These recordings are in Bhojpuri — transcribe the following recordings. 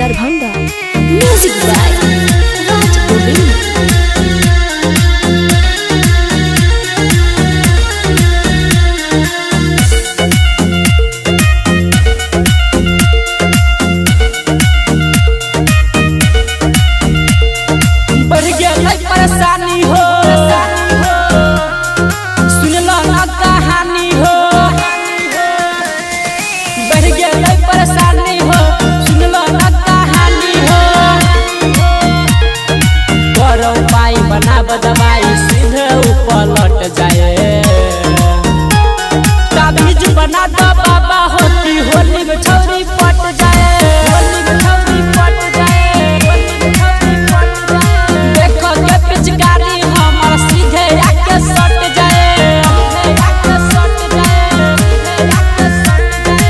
दरभंगा। Music by Raj Govind. परेशानी हो सुनलो ना कहानी हो, बढ़ गया परेशानी हो सुनलो ना कहानी हो। करो पाई बना दवाई सीधे ऊपर लौट जाए। ताबीज बना दो बाबा होती होली में छौरी पट जाए, होली में छौरी पट जाए, होली में छौरी पट जाए। देखो के पिचकारी हमर सीधे आके सट जाए, आके सट जाए, आके सट जाए।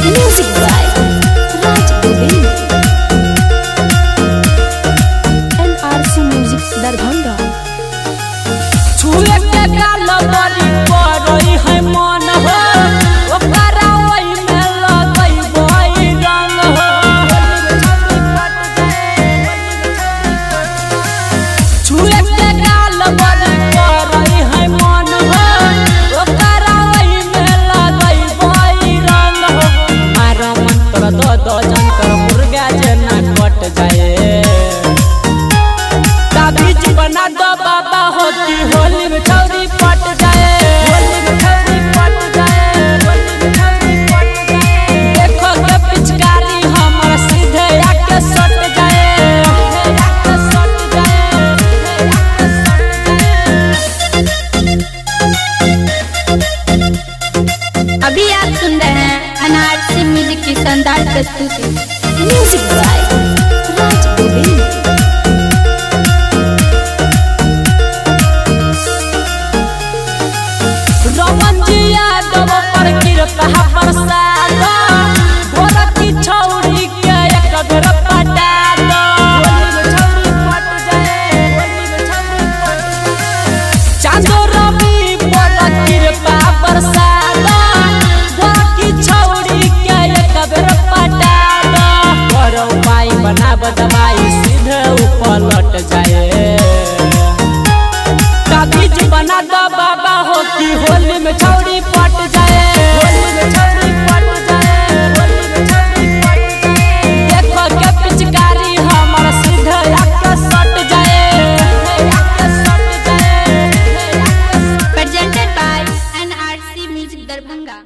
Music by Raj Govind. NRC music Darbhanga. छुए के गाल बड़ी पड़ई है मन हो, ओकरा ओइ में लगई बई रंग हो। छुए के गाल बड़ी पड़ई है मन हो, ओकरा ओइ में लगई बई रंग हो। मारा मंत्र दो जंतर मुर्गा जना कट जाए। ताबीज बना दो बाबा होती होली में छौरी पट जाए, होली में छौरी पट जाए, होली में छौरी पट जाए। देखो के पिचकारी हमर सीधे आके सट जाए, आके सट जाए, आके सट जाए। अभी आप सुन रहे हैं NRC म्यूजिक की शानदार प्रस्तुति। Music by Raj Govind. रमन जी यादव पर कृपा बरसात, भोला की छौरी के एक बेर पटा दो। होली में छौरी पट जाए, होली में छौरी पट जाए। चांदो रवि पर कृपा बरसात, भोला की छौरी के एक बेर पटा दो। करो पाई बना दवाई सीधे ऊपर लौट जाए। ताबीज बना दो बाबा होती होली में छौरी पट जाए, होली में छौरी पट जाए, होली में छौरी पट जाए। देखो के पिचकारी हमर सीधे आके सट जाए, आके सट जाए, आके सट जाए। Presented by NRC music Darbhanga.